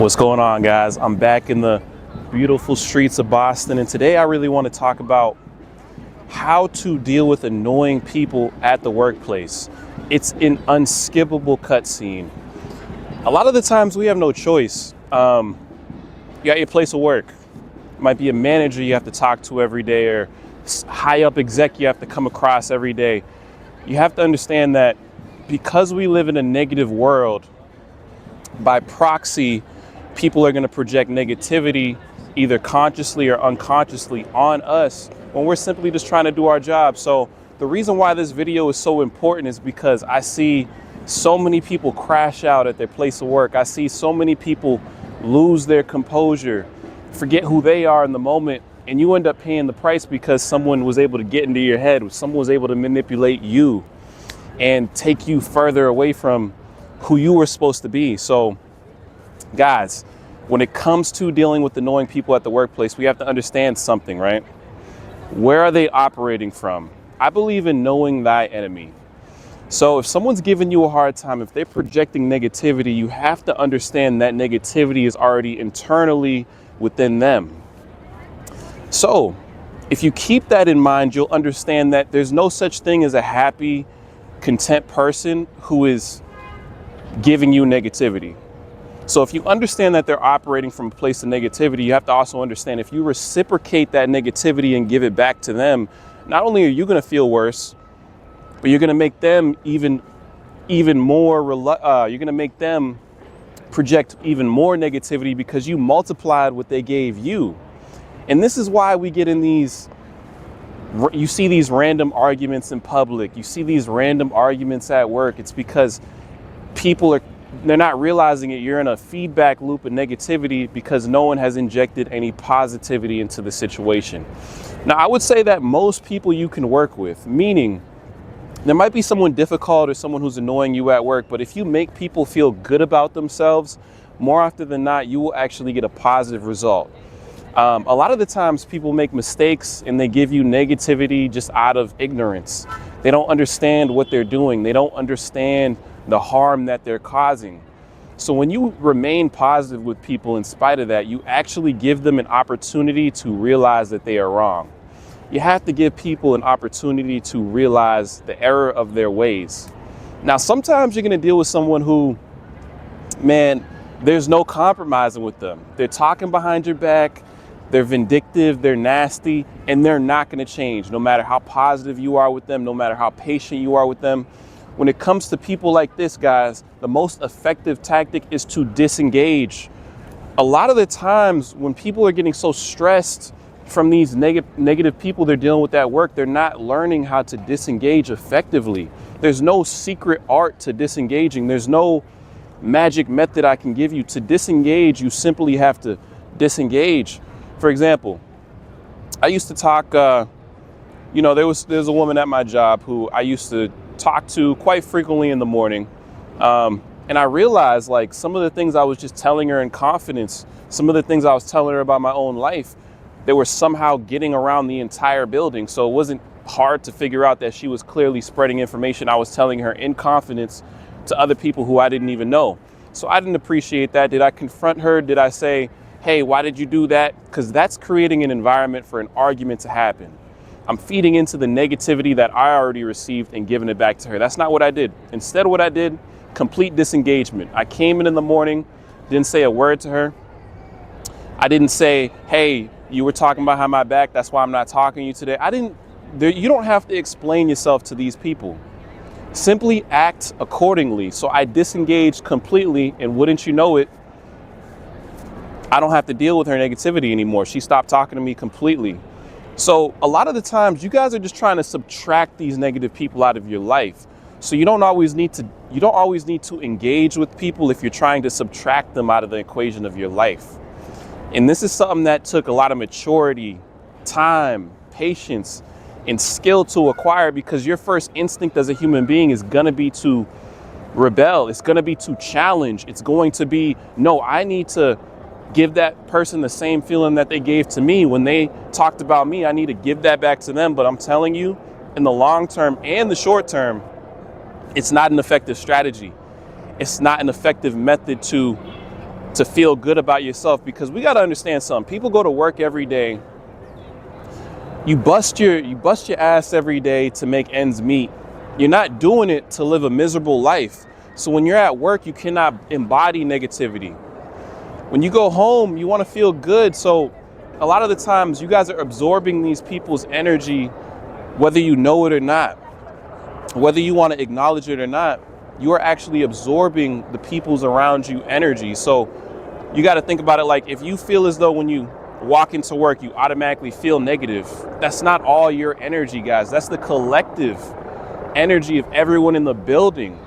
What's going on, guys? I'm back in the beautiful streets of Boston, and today I really want to talk about how to deal with annoying people at the workplace. It's an unskippable cutscene. A lot of the times we have no choice. You got your place of work. It might be a manager you have to talk to every day, or high up exec you have to come across every day. You have to understand that because we live in a negative world, by proxy, people are going to project negativity either consciously or unconsciously on us when we're simply just trying to do our job. So the reason why this video is so important is because I see so many people crash out at their place of work. I see so many people lose their composure, forget who they are in the moment, and you end up paying the price because someone was able to get into your head, someone was able to manipulate you and take you further away from who you were supposed to be. So guys, when it comes to dealing with annoying people at the workplace, we have to understand something, right? Where are they operating from? I believe in knowing thy enemy. So if someone's giving you a hard time, if they're projecting negativity, you have to understand that negativity is already internally within them. So if you keep that in mind, you'll understand that there's no such thing as a happy, content person who is giving you negativity. So if you understand that they're operating from a place of negativity, you have to also understand if you reciprocate that negativity and give it back to them, not only are you going to feel worse, but you're going to make them even more, you're going to make them project even more negativity because you multiplied what they gave you. And this is why we get in you see these random arguments in public, you see these random arguments at work. It's because they're not realizing it. You're in a feedback loop of negativity because no one has injected any positivity into the situation. Now, I would say that most people you can work with, meaning there might be someone difficult or someone who's annoying you at work, but if you make people feel good about themselves, more often than not, you will actually get a positive result. A lot of the times people make mistakes and they give you negativity just out of ignorance. They don't understand what they're doing. They don't understand the harm that they're causing. So when you remain positive with people in spite of that, you actually give them an opportunity to realize that they are wrong. You have to give people an opportunity to realize the error of their ways. Now, sometimes you're going to deal with someone who, man, there's no compromising with them. They're talking behind your back. They're vindictive, they're nasty, and they're not going to change no matter how positive you are with them, no matter how patient you are with them. When it comes to people like this, guys, the most effective tactic is to disengage. A lot of the times when people are getting so stressed from these negative people they're dealing with at work, they're not learning how to disengage effectively. There's no secret art to disengaging. There's no magic method I can give you. To disengage, you simply have to disengage. For example, I used to talk, there's a woman at my job who I used to talk to quite frequently in the morning. And I realized like some of the things I was just telling her in confidence, some of the things I was telling her about my own life, they were somehow getting around the entire building. So it wasn't hard to figure out that she was clearly spreading information I was telling her in confidence to other people who I didn't even know. So I didn't appreciate that. Did I confront her? Did I say, hey, why did you do that? Because that's creating an environment for an argument to happen. I'm feeding into the negativity that I already received and giving it back to her. That's not what I did. Instead, what I did, complete disengagement. I came in the morning, didn't say a word to her. I didn't say, hey, you were talking behind my back, that's why I'm not talking to you today. You don't have to explain yourself to these people. Simply act accordingly. So I disengaged completely, and wouldn't you know it, I don't have to deal with her negativity anymore. She stopped talking to me completely. So a lot of the times you guys are just trying to subtract these negative people out of your life. So you don't always need to engage with people if you're trying to subtract them out of the equation of your life. And this is something that took a lot of maturity, time, patience, and skill to acquire, because your first instinct as a human being is going to be to rebel. It's going to be to challenge. It's going to be, no, I need to give that person the same feeling that they gave to me when they talked about me. I need to give that back to them. But I'm telling you, in the long term and the short term, it's not an effective strategy. It's not an effective method to to feel good about yourself, because we got to understand something. People go to work every day. You bust your ass every day to make ends meet. You're not doing it to live a miserable life. So when you're at work, you cannot embody negativity. When you go home, you want to feel good. So a lot of the times you guys are absorbing these people's energy, whether you know it or not, whether you want to acknowledge it or not. You are actually absorbing the people's around you energy. So you got to think about it like, if you feel as though when you walk into work, you automatically feel negative, that's not all your energy, guys. That's the collective energy of everyone in the building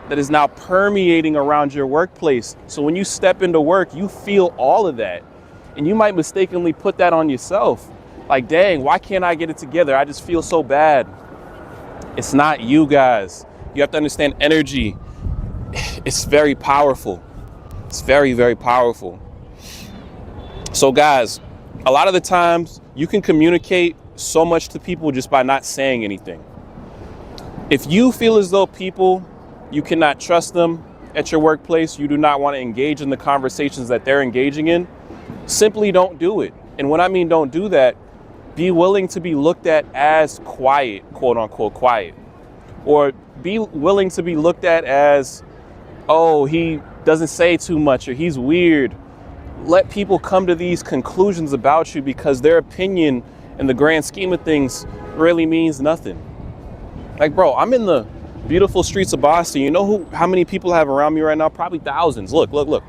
that is now permeating around your workplace. So when you step into work, you feel all of that. And you might mistakenly put that on yourself. Like, dang, why can't I get it together? I just feel so bad. It's not you, guys. You have to understand energy. It's very powerful. It's very, very powerful. So guys, a lot of the times you can communicate so much to people just by not saying anything. If you feel as though you cannot trust them at your workplace, you do not want to engage in the conversations that they're engaging in, simply don't do it. And when I mean don't do that, be willing to be looked at as quiet, quote unquote quiet, or be willing to be looked at as, oh, he doesn't say too much, or he's weird. Let people come to these conclusions about you, because their opinion in the grand scheme of things really means nothing. Like, bro, I'm in the beautiful streets of Boston. You know how many people I have around me right now? Probably thousands. Look.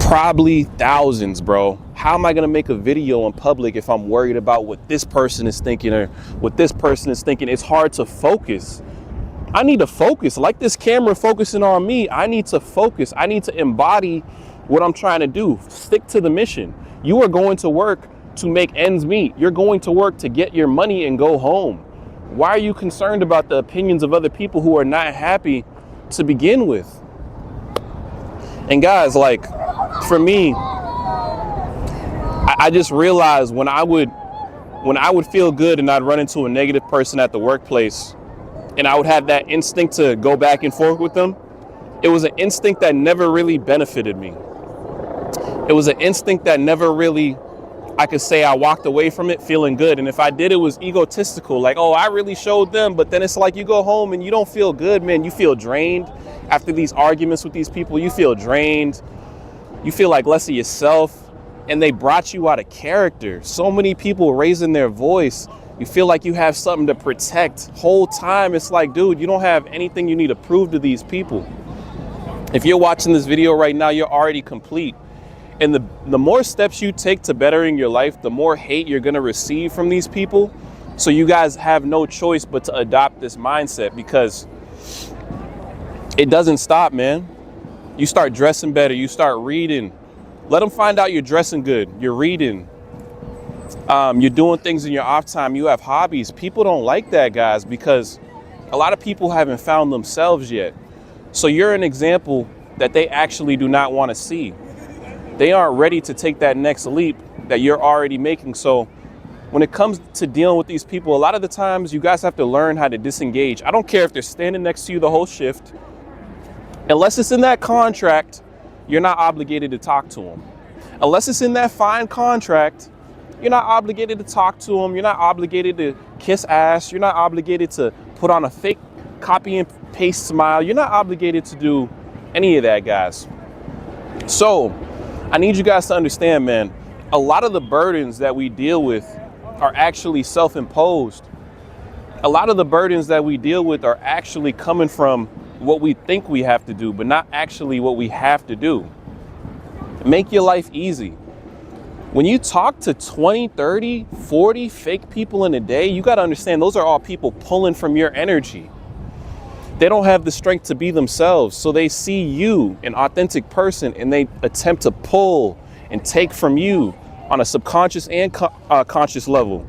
Probably thousands, bro. How am I going to make a video in public if I'm worried about what this person is thinking or what this person is thinking? It's hard to focus. I need to focus. Like this camera focusing on me, I need to focus. I need to embody what I'm trying to do. Stick to the mission. You are going to work to make ends meet. You're going to work to get your money and go home. Why are you concerned about the opinions of other people who are not happy to begin with? And guys, like, for me, I just realized when I would feel good and I'd run into a negative person at the workplace, and I would have that instinct to go back and forth with them, it was an instinct that never really benefited me. It was an instinct that never really, I could say I walked away from it feeling good. And if I did, it was egotistical. Like, oh, I really showed them. But then it's like you go home and you don't feel good, man. You feel drained after these arguments with these people. You feel drained. You feel like less of yourself. And they brought you out of character. So many people raising their voice. You feel like you have something to protect. Whole time it's like, dude, you don't have anything you need to prove to these people. If you're watching this video right now, you're already complete. And the more steps you take to bettering your life, the more hate you're gonna receive from these people. So you guys have no choice but to adopt this mindset, because it doesn't stop, man. You start dressing better, you start reading. Let them find out you're dressing good, you're reading. You're doing things in your off time, you have hobbies. People don't like that, guys, because a lot of people haven't found themselves yet. So you're an example that they actually do not want to see. They aren't ready to take that next leap that you're already making. So when it comes to dealing with these people, a lot of the times you guys have to learn how to disengage. I don't care if they're standing next to you the whole shift. Unless it's in that contract, you're not obligated to talk to them. Unless it's in that fine contract, you're not obligated to talk to them. You're not obligated to kiss ass. You're not obligated to put on a fake copy and paste smile. You're not obligated to do any of that, guys. So I need you guys to understand, man, a lot of the burdens that we deal with are actually self-imposed. A lot of the burdens that we deal with are actually coming from what we think we have to do, but not actually what we have to do. Make your life easy. When you talk to 20, 30, 40 fake people in a day, you got to understand those are all people pulling from your energy. They don't have the strength to be themselves. So they see you, an authentic person, and they attempt to pull and take from you on a subconscious and conscious level.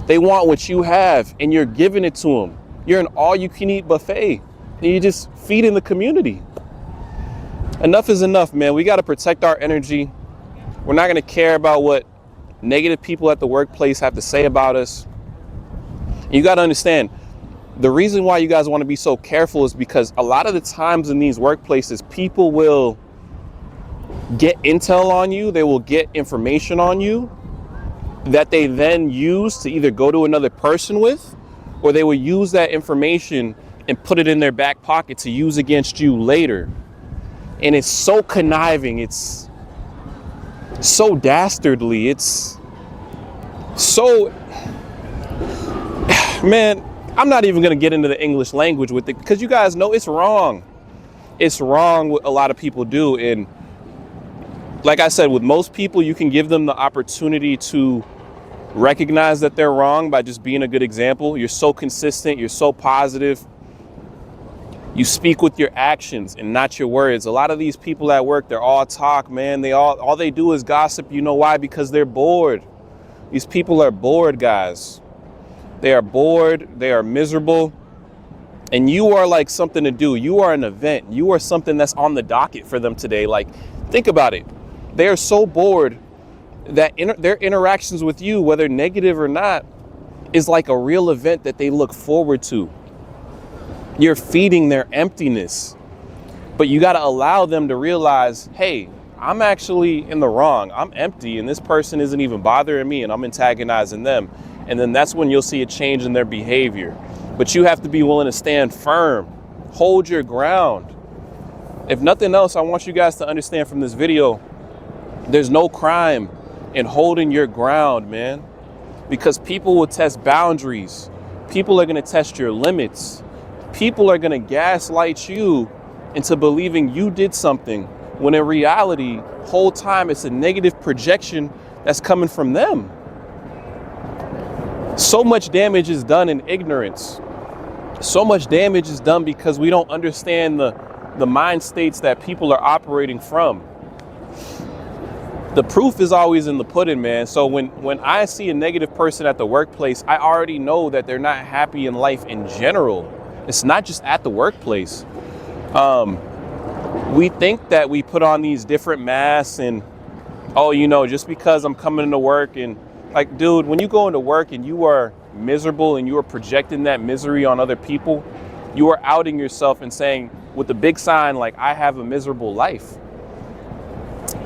They want what you have, and you're giving it to them. You're an all-you-can-eat buffet, and you're just feeding the community. Enough is enough, man. We got to protect our energy. We're not going to care about what negative people at the workplace have to say about us. You got to understand, The reason why you guys want to be so careful is because a lot of the times in these workplaces, people will get intel on you. They will get information on you that they then use to either go to another person with, or they will use that information and put it in their back pocket to use against you later. And it's so conniving. It's so dastardly. It's so, man, I'm not even going to get into the English language with it because you guys know it's wrong. It's wrong what a lot of people do. And like I said, with most people, you can give them the opportunity to recognize that they're wrong by just being a good example. You're so consistent. You're so positive. You speak with your actions and not your words. A lot of these people at work, they're all talk, man. All they do is gossip. You know why? Because they're bored. These people are bored, guys. They are bored. They are miserable. And you are like something to do. You are an event. You are something that's on the docket for them today. Like, think about it. They are so bored that their interactions with you, whether negative or not, is like a real event that they look forward to. You're feeding their emptiness. But you got to allow them to realize, hey, I'm actually in the wrong. I'm empty and this person isn't even bothering me and I'm antagonizing them. And then that's when you'll see a change in their behavior. But you have to be willing to stand firm. Hold your ground. If nothing else, I want you guys to understand from this video, there's no crime in holding your ground, man. Because people will test boundaries. People are going to test your limits. People are going to gaslight you into believing you did something when in reality, whole time it's a negative projection that's coming from them. So much damage is done in ignorance. So much damage is done because we don't understand the mind states that people are operating from. The proof is always in the pudding, man. So when I see a negative person at the workplace, I already know that they're not happy in life in general. It's not just at the workplace. We think that we put on these different masks and, oh, you know, just because I'm coming into work and like, dude, when you go into work and you are miserable and you are projecting that misery on other people, you are outing yourself and saying with the big sign, like, I have a miserable life.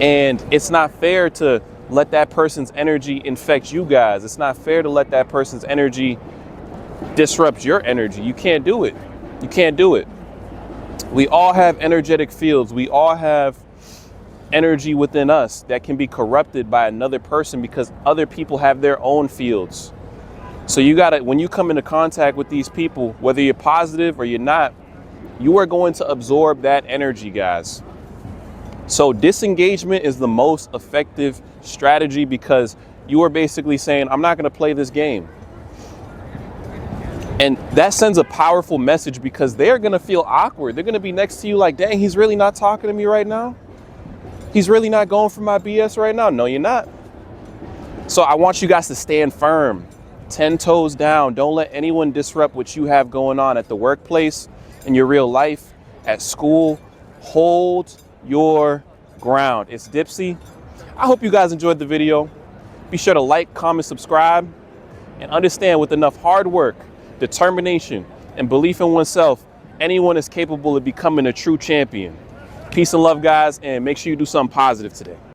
And it's not fair to let that person's energy infect you guys. It's not fair to let that person's energy disrupt your energy. You can't do it. You can't do it. We all have energetic fields. We all have energy within us that can be corrupted by another person because other people have their own fields. So you gotta, when you come into contact with these people, whether you're positive or you're not, you are going to absorb that energy, guys. So disengagement is the most effective strategy because you are basically saying, I'm not going to play this game. And that sends a powerful message because they're going to feel awkward. They're going to be next to you like, dang, he's really not talking to me right now. He's really not going for my BS right now. No, you're not. So I want you guys to stand firm, 10 toes down. Don't let anyone disrupt what you have going on at the workplace, in your real life, at school. Hold your ground. It's Dipsy. I hope you guys enjoyed the video. Be sure to like, comment, subscribe, and understand with enough hard work, determination, and belief in oneself, anyone is capable of becoming a true champion. Peace and love, guys, and make sure you do something positive today.